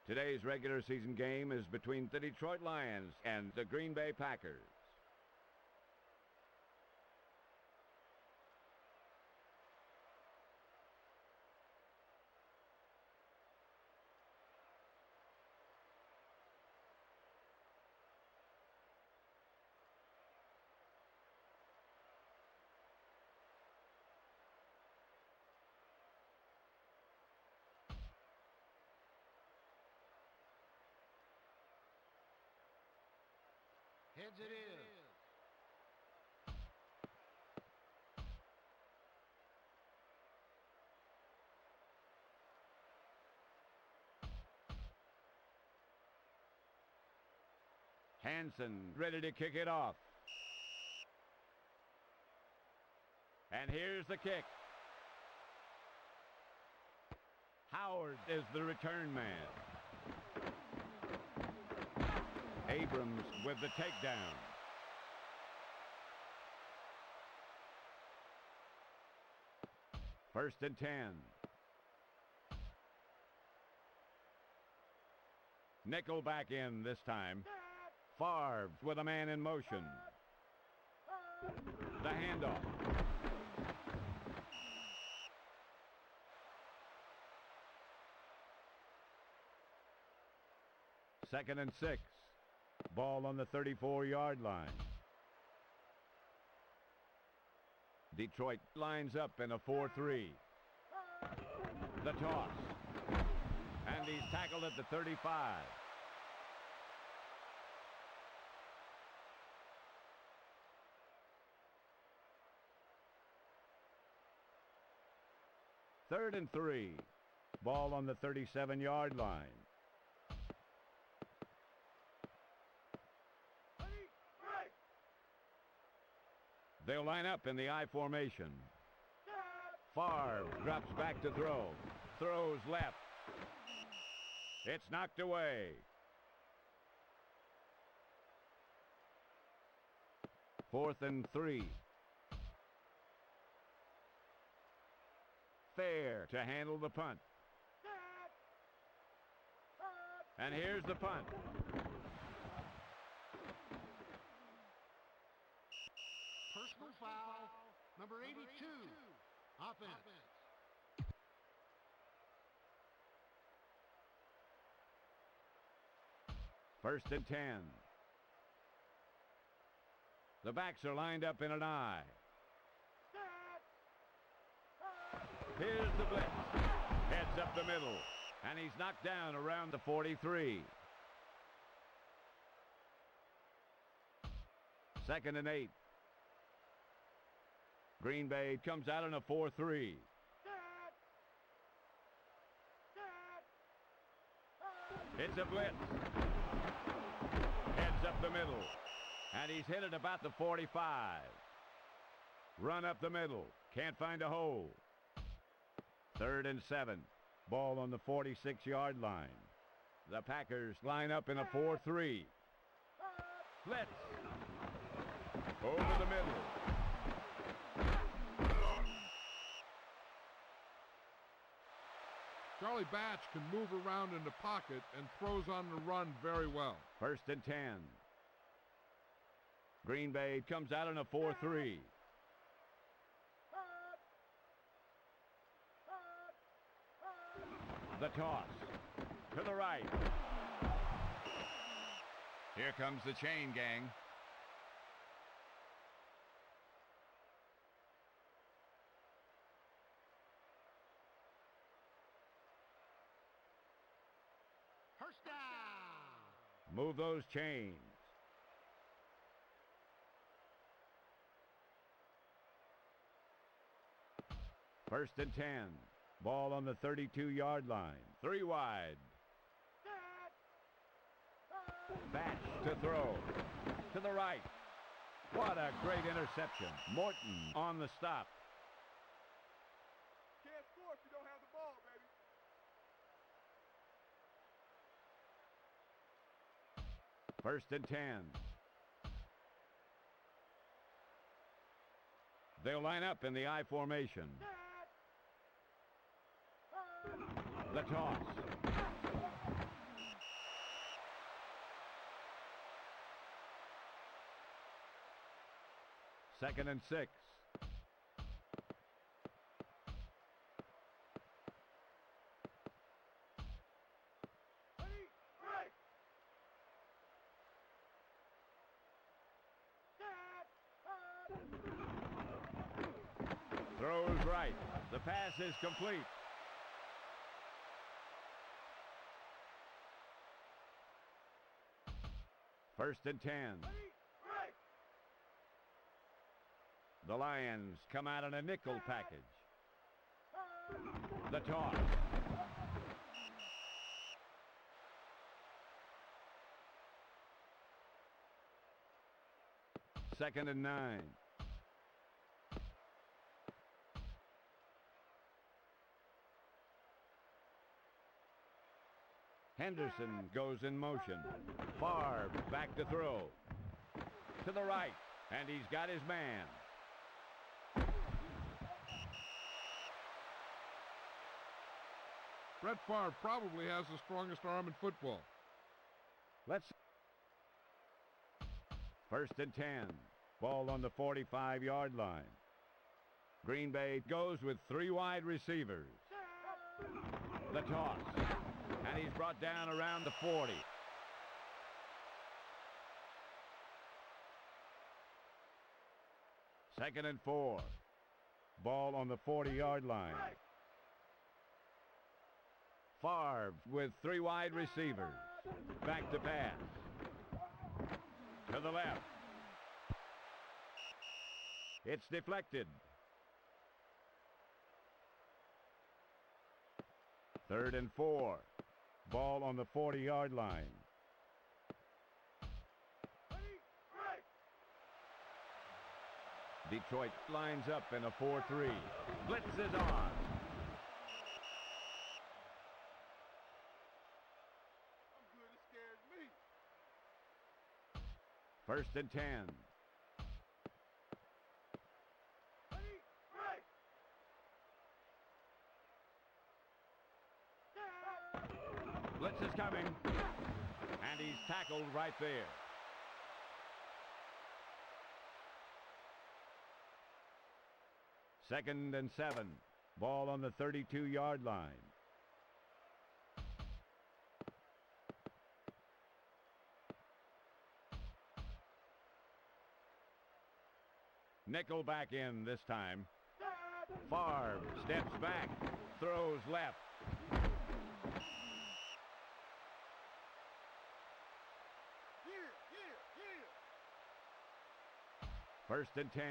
Today's regular season game is between the Detroit Lions and the Green Bay Packers. Heads it is. Hansen ready to kick it off. And here's the kick. Howard is the return man. Abrams with the takedown. First and 10. Nickel back in this time. Favre with a man in motion. The handoff. Second and 6. Ball on the 34-yard line. Detroit lines up in a 4-3. The toss. And he's tackled at the 35. Third and 3. Ball on the 37-yard line. They'll line up in the I formation. Favre drops back to throw. Throws left. It's knocked away. Fourth and 3. Fair to handle the punt. And here's the punt. Personal foul, number 82, offense. First and 10. The backs are lined up in an I. Here's the blitz. Heads up the middle. And he's knocked down around the 43. Second and 8. Green Bay comes out in a 4-3. It's a blitz. Heads up the middle. And he's hit at about the 45. Run up the middle. Can't find a hole. Third and 7. Ball on the 46-yard line. The Packers line up in a 4-3. Blitz. Over the middle. Charlie Batch can move around in the pocket and throws on the run very well. First and 10. Green Bay comes out in a 4-3. The toss. To the right. Here comes the chain gang. First down. Move those chains. First and 10. Ball on the 32-yard line. 3 wide. Batch to throw. To the right. What a great interception. Morton on the stop. Can't score if you don't have the ball, baby. First and 10. They'll line up in the I formation. The toss. 2nd and 6. Throws right. The pass is complete. First and 10. The Lions come out in a nickel package. The toss. Second and 9. Henderson goes in motion. Favre back to throw. To the right. And he's got his man. Brett Favre probably has the strongest arm in football. First and 10. Ball on the 45-yard line. Green Bay goes with 3 wide receivers. The toss. And he's brought down around the 40. Second and 4. Ball on the 40-yard line. Favre with 3 wide receivers. Back to pass. To the left. It's deflected. 3rd and 4. Ball on the 40-yard line. Detroit lines up in a 4-3. Blitz is on. First and 10. Blitz is coming. And he's tackled right there. Second and 7. Ball on the 32-yard line. Nickel back in this time. Favre steps back, throws left. First and 10.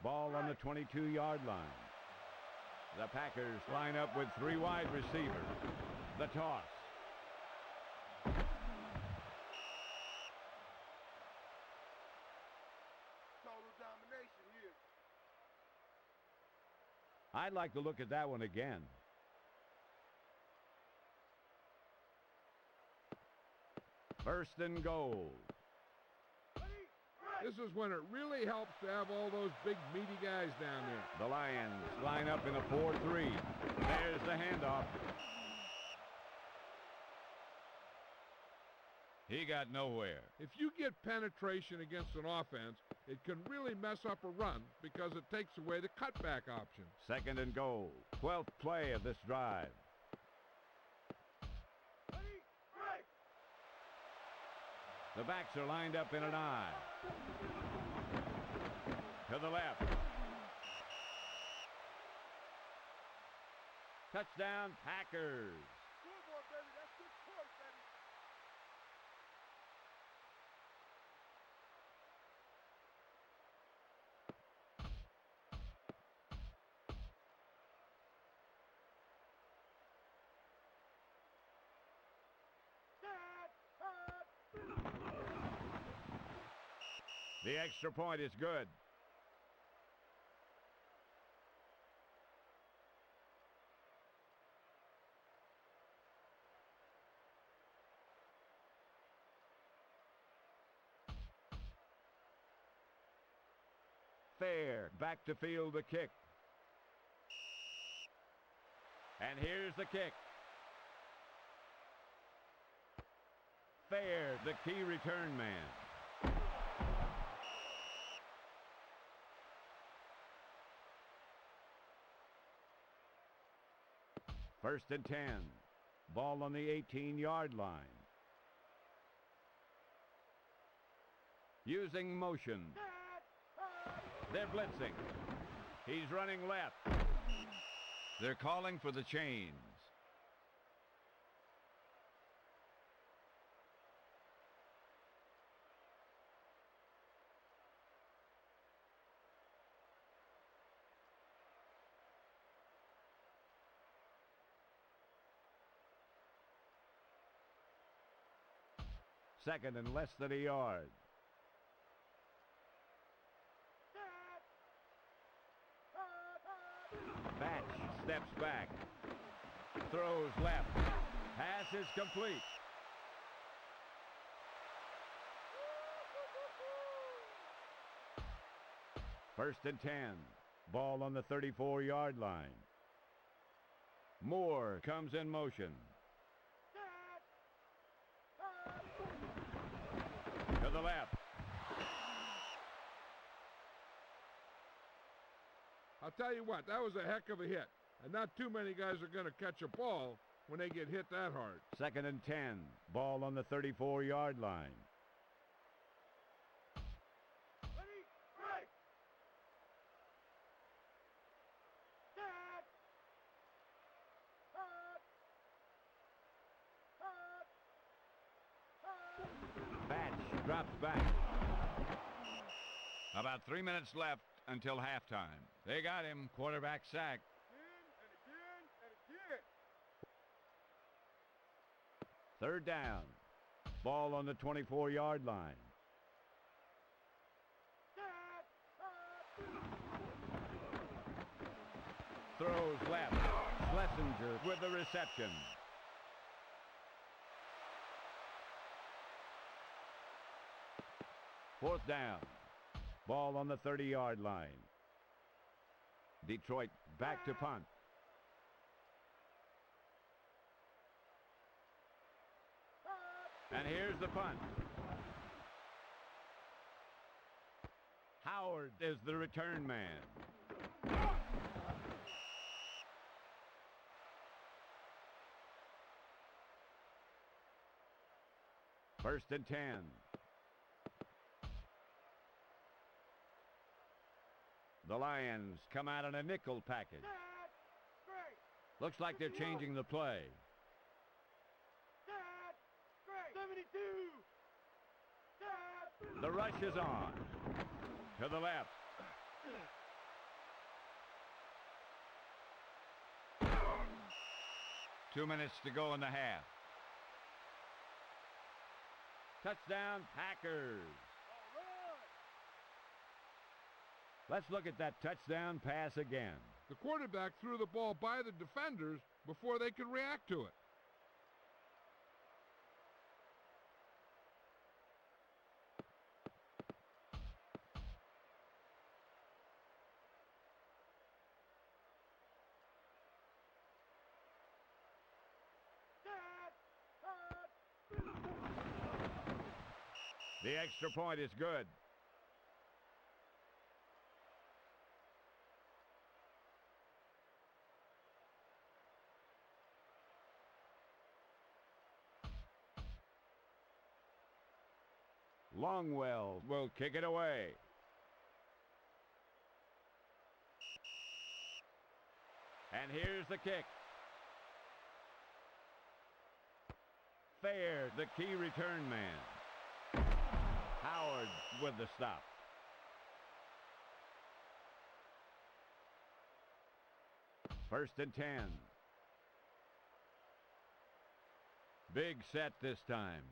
Ball on the 22-yard line. The Packers line up with 3 wide receivers. The toss. I'd like to look at that one again. First and goal. This is when it really helps to have all those big, meaty guys down there. The Lions line up in a 4-3. There's the handoff. He got nowhere. If you get penetration against an offense, it can really mess up a run because it takes away the cutback option. Second and goal. 12th play of this drive. The backs are lined up in an I. To the left. Touchdown, Packers. Scoreboard, baby. That's 6 points, baby. The extra point is good. Fair back to field the kick. And here's the kick. Fair, the key return man. First and 10. Ball on the 18-yard line. Using motion. They're blitzing. He's running left. They're calling for the chains. Second and less than a yard. Batch steps back. Throws left. Pass is complete. First and 10. Ball on the 34-yard line. Moore comes in motion. To the left. I'll tell you what, that was a heck of a hit. And not too many guys are going to catch a ball when they get hit that hard. Second and 10. Ball on the 34-yard line. Ready, break. Set. Batch drops back. About 3 minutes left until halftime. They got him. Quarterback sack. Again and again. Third down. Ball on the 24-yard line. Throws left. Schlesinger with the reception. Fourth down. Ball on the 30-yard line. Detroit back to punt. And here's the punt. Howard is the return man. First and 10. The Lions come out in a nickel package. Looks like they're changing the play. 72. The rush is on. To the left. Two minutes to go in the half. Touchdown, Packers. Let's look at that touchdown pass again. The quarterback threw the ball by the defenders before they could react to it. The extra point is good. Longwell will kick it away. And here's the kick. Fair, the key return man. Howard with the stop. First and 10. Big set this time.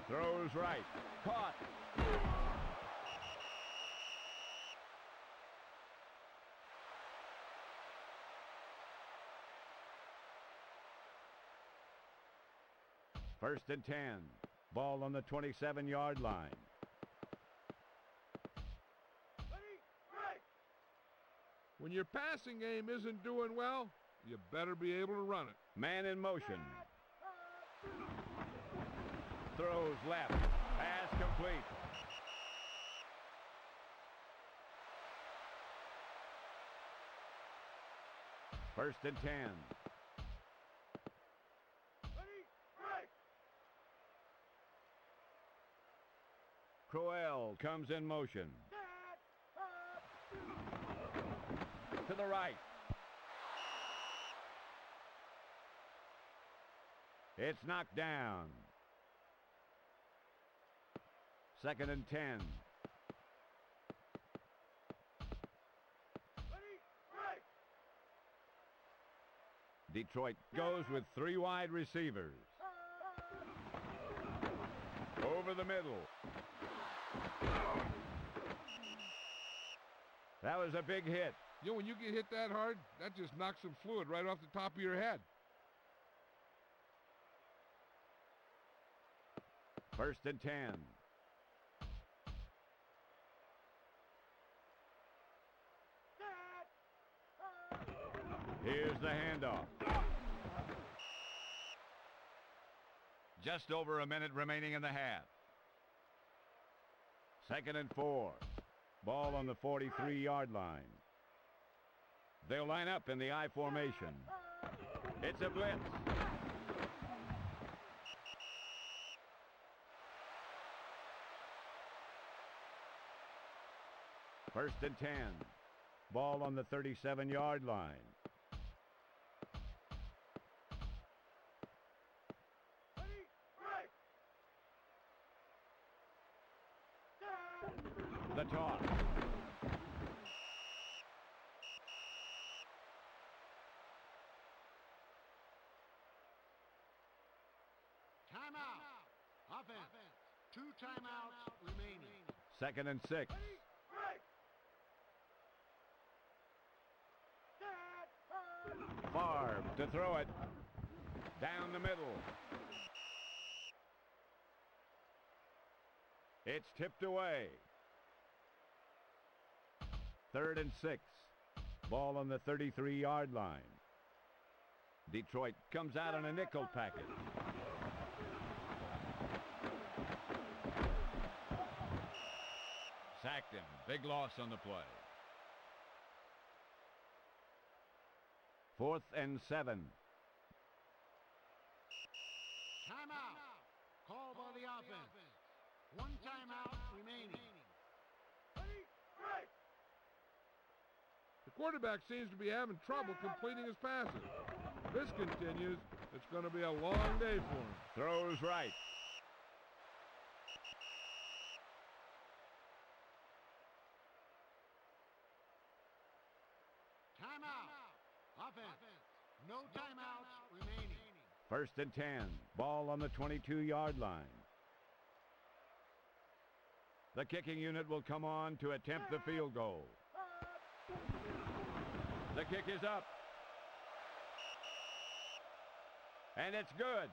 Throws right. Caught. First and 10. Ball on the 27-yard line. When your passing game isn't doing well, you better be able to run it. Man in motion. Throws left. Pass complete. First and 10. Ready, break. Crowell comes in motion. Set. To the right. It's knocked down. Second and 10. Ready, break. Detroit goes with 3 wide receivers. Over the middle. That was a big hit. You know, when you get hit that hard, that just knocks some fluid right off the top of your head. First and 10. Here's the handoff. Just over a minute remaining in the half. Second and 4. Ball on the 43-yard line. They'll line up in the I formation. It's a blitz. First and 10. Ball on the 37-yard line. Ready, break. Set. The toss. Timeout. Offense. 2 timeouts remaining. Second and 6. Ready, break. Set. Favre to throw it. Down the middle. It's tipped away. Third and 6. Ball on the 33-yard line. Detroit comes out on a nickel package. Sacked him. Big loss on the play. 4th and 7. Timeout. Call by the offense. 1 timeout remaining. Ready, break. The quarterback seems to be having trouble completing his passes. If this continues, it's going to be a long day for him. Throws right. Timeout. Offense. No timeouts remaining. First and 10. Ball on the 22-yard line. The kicking unit will come on to attempt the field goal. The kick is up. And it's good.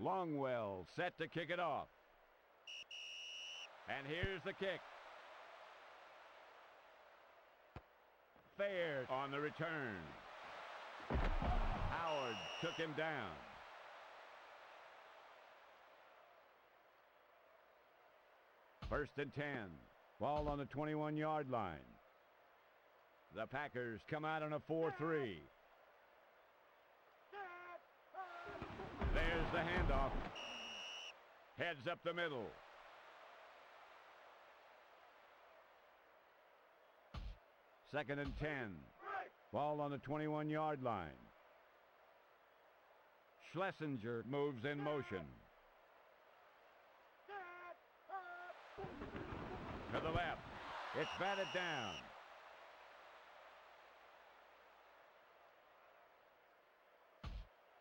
Longwell set to kick it off. And here's the kick. Fair on the return. Howard took him down. First and 10. Ball on the 21-yard line. The Packers come out on a 4-3. There's the handoff. Heads up the middle. Second and 10. Ball on the 21-yard line. Schlesinger moves in motion. To the left. It's batted down.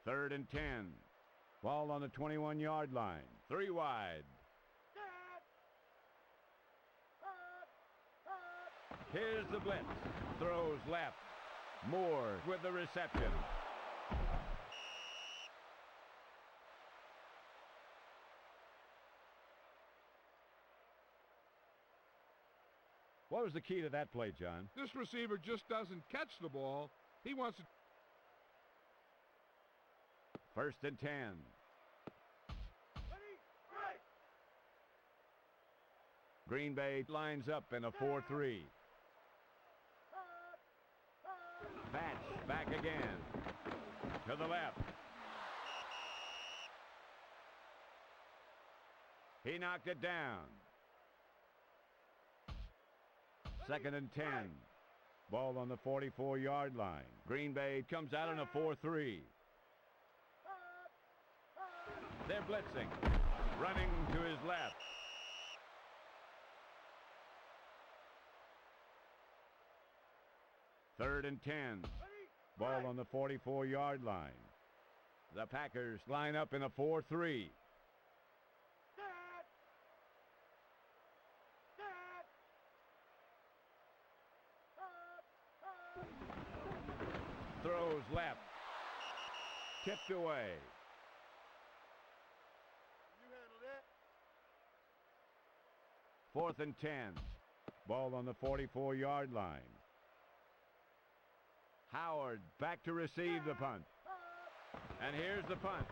Third and 10. Ball on the 21-yard line. 3 wide. Here's the blitz. Throws left. Moore with the reception. What was the key to that play, John? This receiver just doesn't catch the ball. He wants to... 1st and 10. Ready, break. Green Bay lines up in a 4-3. Batch back again. To the left. He knocked it down. 2nd and 10. Ball on the 44-yard line. Green Bay comes out in a 4-3. They're blitzing. Running to his left. Third and 10. Ball on the 44-yard line. The Packers line up in a 4-3. Throws left. Tipped away. You handle that. 4th and 10. Ball on the 44-yard line. Howard back to receive the punt. And here's the punt.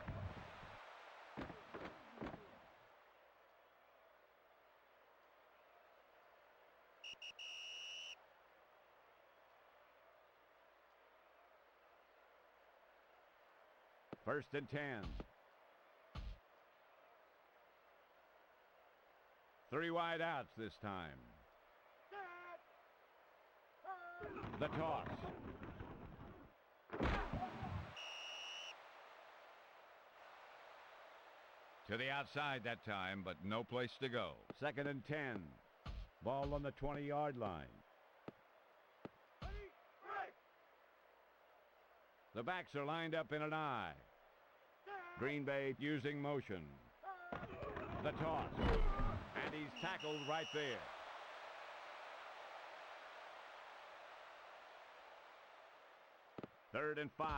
First and 10. 3 wide outs this time. The toss. To the outside that time, but no place to go. 2nd and 10. Ball on the 20-yard line. Ready, break. The backs are lined up in an I. Green Bay using motion. The toss. And he's tackled right there. Third and 5.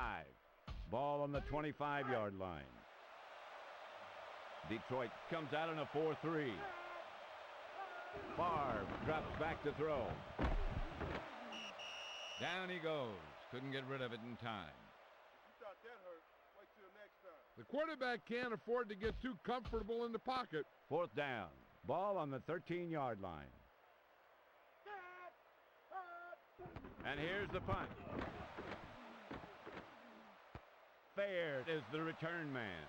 Ball on the 25-yard line. Detroit comes out in a 4-3. Favre drops back to throw. Down he goes. Couldn't get rid of it in time. You thought that hurt. Wait till next time. The quarterback can't afford to get too comfortable in the pocket. 4th down. Ball on the 13-yard line. And here's the punt. Fair is the return man.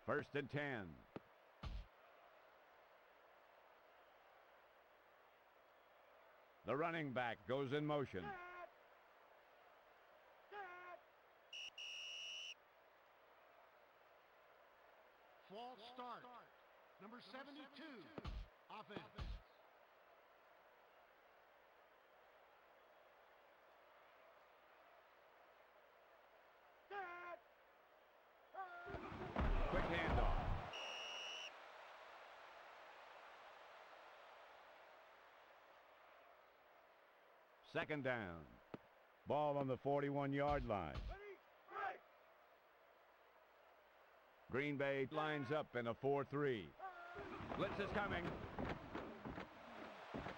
First and 10. The running back goes in motion. False start. Number 72. Offense. Quick handoff. Second down. Ball on the 41-yard line. Ready, break. Green Bay lines up in a 4-3. Blitz is coming.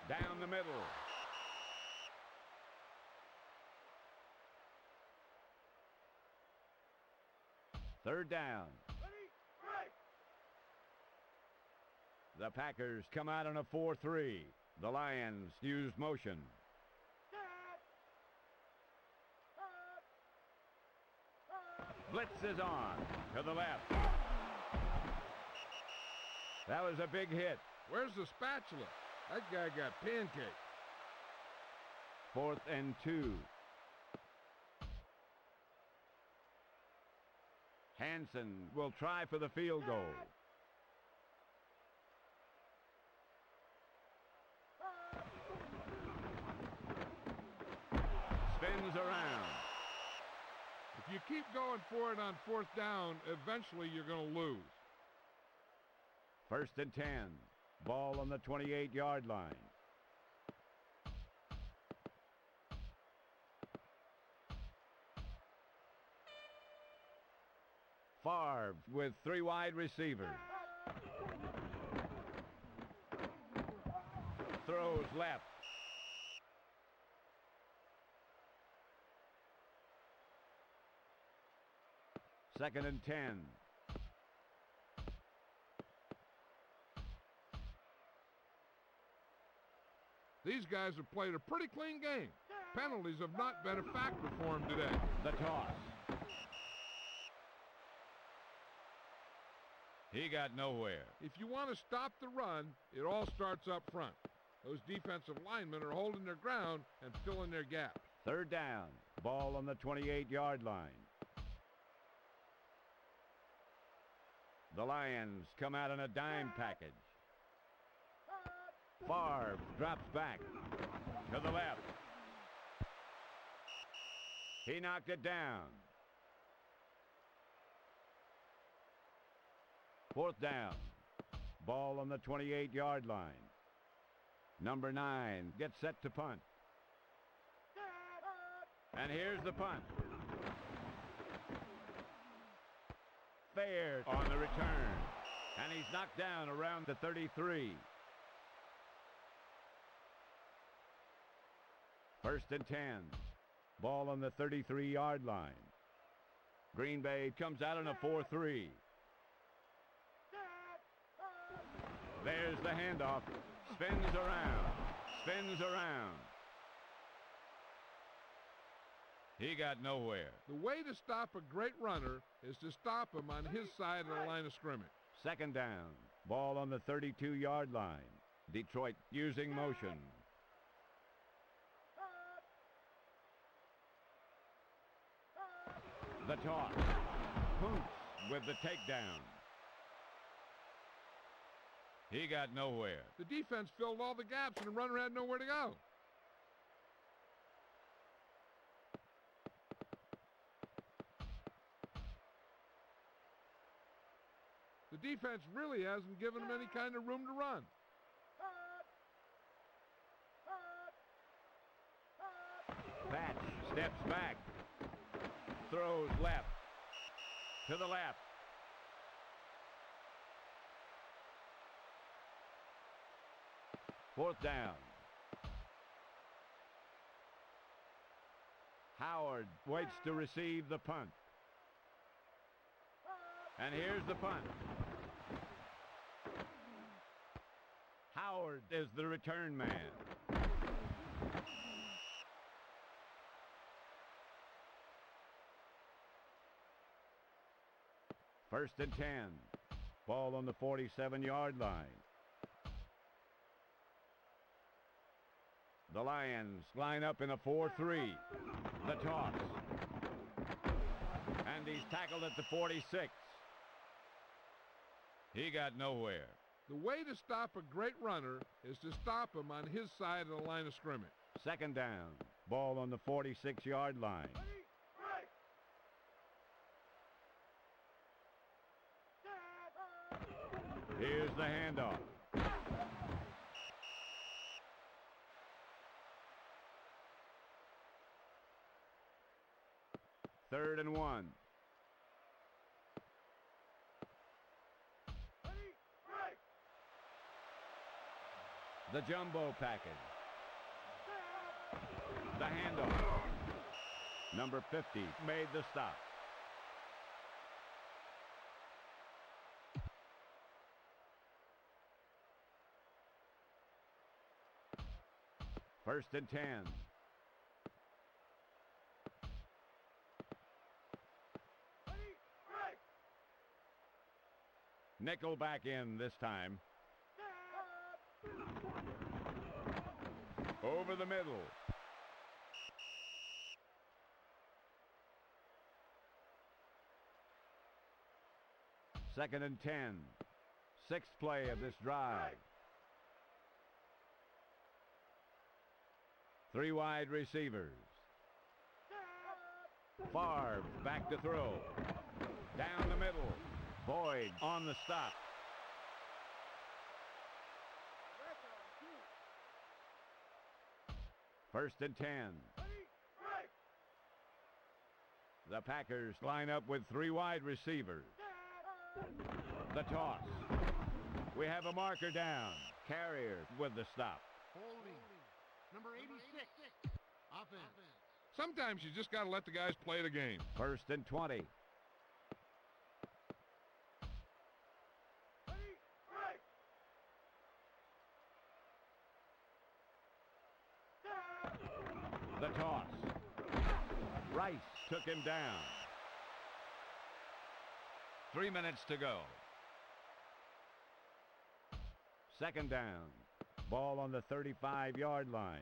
Down the middle. Third down. Ready, break. The Packers come out in a 4-3. The Lions use motion. Blitz is on. To the left. That was a big hit. Where's the spatula? That guy got pancaked. 4th and 2. Hansen will try for the field goal. Spins around. If you keep going for it on 4th down, eventually you're going to lose. First and 10. Ball on the 28-yard line. Favre with 3 wide receivers. Throws left. Second and 10. These guys have played a pretty clean game. Penalties have not been a factor for them today. The toss. He got nowhere. If you want to stop the run, it all starts up front. Those defensive linemen are holding their ground and filling their gaps. Third down. Ball on the 28-yard line. The Lions come out in a dime package. Favre drops back to the left. He knocked it down. Fourth down. Ball on the 28-yard line. Number 9 gets set to punt. And here's the punt. Fair on the return. And he's knocked down around the 33. First and 10. Ball on the 33-yard line. Green Bay comes out in a 4-3. There's the handoff. Spins around. Spins around. He got nowhere. The way to stop a great runner is to stop him on his side of the line of scrimmage. Second down. Ball on the 32-yard line. Detroit using motion. The toss. Hoots with the takedown. He got nowhere. The defense filled all the gaps and the runner had nowhere to go. The defense really hasn't given him any kind of room to run. Batch steps back. Throws left. To the left. Fourth down. Howard waits to receive the punt. And here's the punt. Howard is the return man. First and 10. Ball on the 47-yard line. The Lions line up in a 4-3. The toss. And he's tackled at the 46. He got nowhere. The way to stop a great runner is to stop him on his side of the line of scrimmage. Second down. Ball on the 46-yard line. Here's the handoff. Third and 1. The jumbo package. The handoff. Number 50 made the stop. First and 10. Nickel back in this time. Over the middle. Second and 10. Sixth play of this drive. 3 wide receivers. Favre back to throw. Down the middle. Boyd on the stop. First and 10. The Packers line up with 3 wide receivers. The toss. We have a marker down. Carrier with the stop. Holding. Number 86. Offense. Sometimes you just got to let the guys play the game. 1st and 20. The toss. Rice took him down. 3 minutes to go. 2nd down. Ball on the 35-yard line.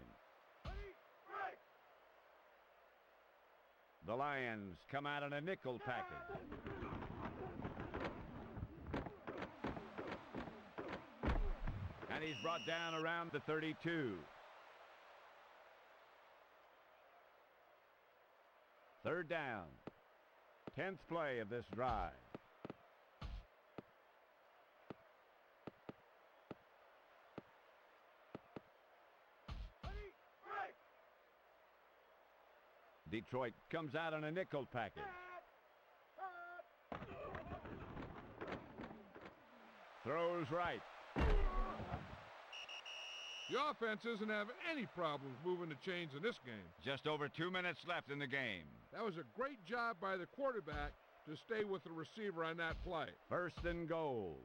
The Lions come out in a nickel package. And he's brought down around the 32. 3rd down. 10th play of this drive. Detroit comes out on a nickel package. Throws right. The offense isn't having any problems moving the chains in this game. Just over 2 minutes left in the game. That was a great job by the quarterback to stay with the receiver on that play. 1st and goal.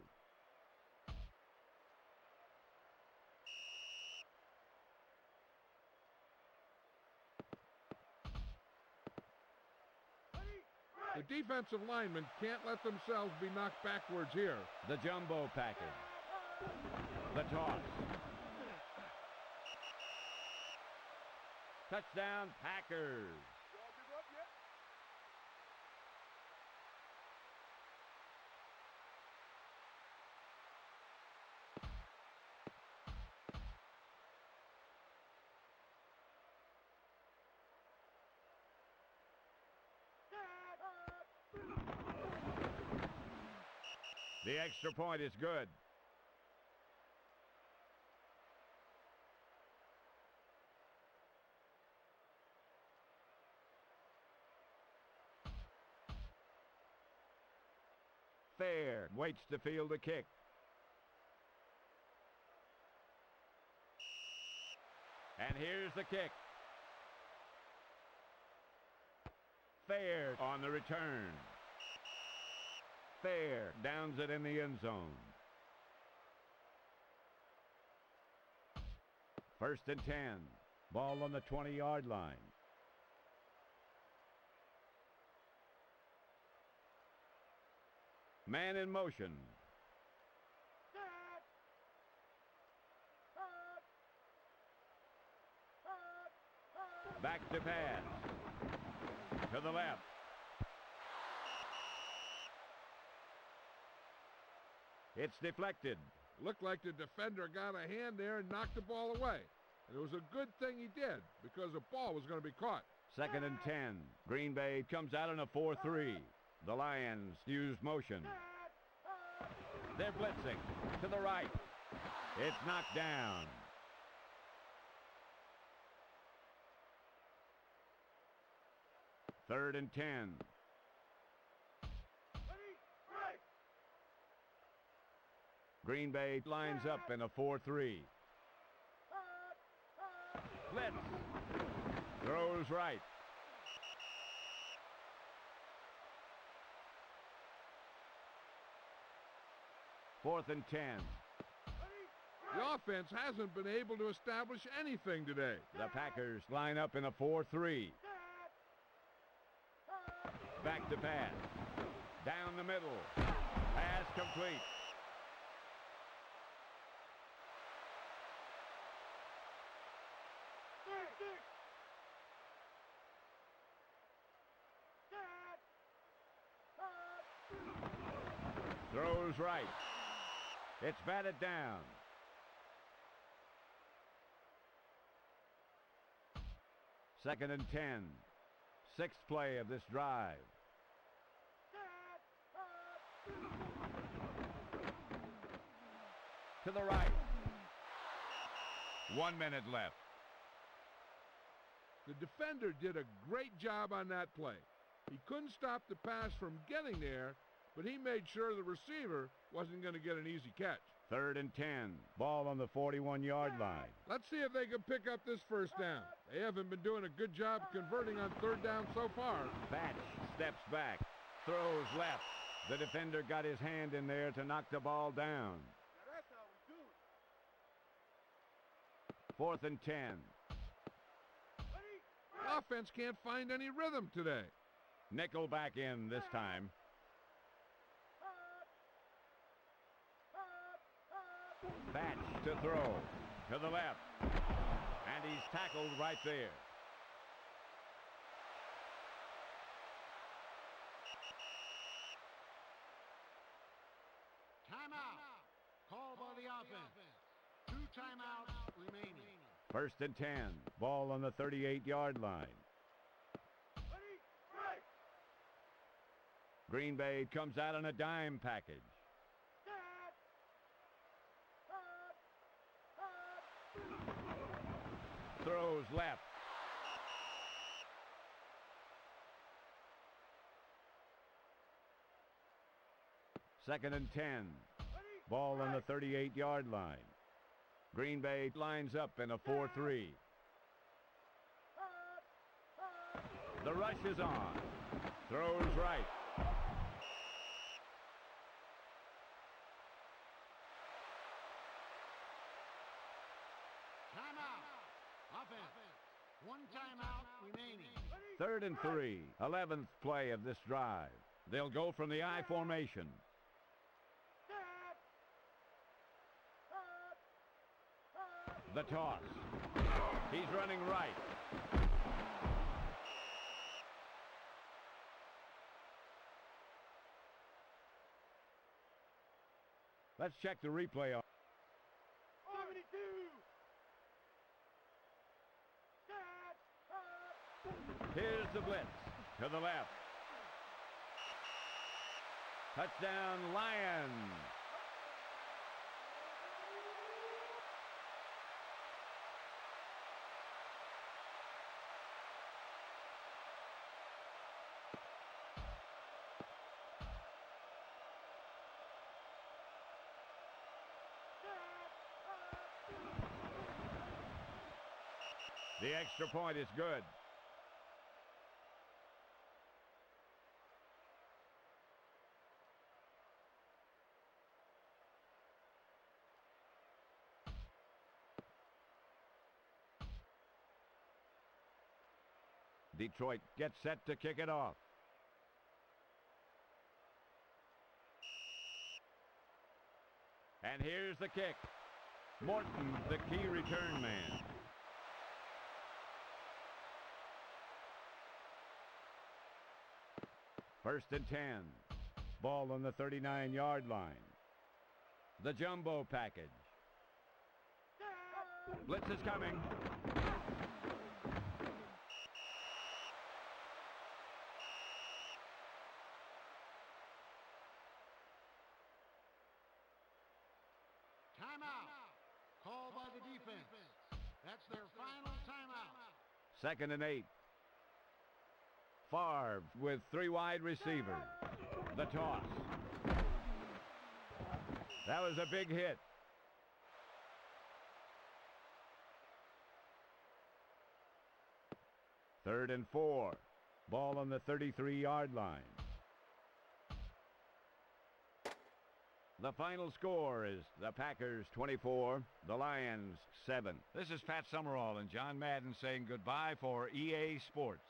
The defensive linemen can't let themselves be knocked backwards here. The jumbo package. The toss. Touchdown, Packers. The extra point is good. Fair waits to field a kick. And here's the kick. Fair on the return. Fair downs it in the end zone. 1st and 10. Ball on the 20-yard line. Man in motion. Back to pass. To the left. It's deflected. Looked like the defender got a hand there and knocked the ball away. And it was a good thing he did because the ball was going to be caught. 2nd and 10. Green Bay comes out in a 4-3. The Lions use motion. They're blitzing to the right. It's knocked down. Third and 10. Green Bay lines up in a 4-3. Blitz. Throws right. Fourth and 10. The offense hasn't been able to establish anything today. The Packers line up in a 4-3. Back to pass. Down the middle. Pass complete. Throws right. It's batted down. Second and 10. Sixth play of this drive. To the right. 1 minute left. The defender did a great job on that play. He couldn't stop the pass from getting there, but he made sure the receiver wasn't going to get an easy catch. 3rd and 10. Ball on the 41-yard line. Let's see if they can pick up this first down. They haven't been doing a good job converting on 3rd down so far. Batch steps back, throws left. The defender got his hand in there to knock the ball down. Now that's how we do it. 4th and 10. The offense can't find any rhythm today. Nickel back in this time. Batch to throw. To the left. And he's tackled right there. Timeout. Call by the offense. 2 timeouts remaining. 1st and 10. Ball on the 38-yard line. Green Bay comes out on a dime package. Throws left. Second and 10. Ball on the 38-yard line. Green Bay lines up in a 4-3. The rush is on. Throws right. Timeout. Offense. 1 timeout remaining. 3rd and 3. 11th play of this drive. They'll go from the I formation. The toss. He's running right. Let's check the replay on. 72. Here's the blitz. To the left. Touchdown, Lions. The extra point is good. Detroit gets set to kick it off. And here's the kick. Morton, the key return man. First and 10. Ball on the 39-yard line. The jumbo package. Blitz is coming. Timeout. Call by the defense. That's their final timeout. 2nd and 8. Favre with 3 wide receivers. The toss. That was a big hit. Third and 4. Ball on the 33-yard line. The final score is the Packers 24, the Lions 7. This is Pat Summerall and John Madden saying goodbye for EA Sports.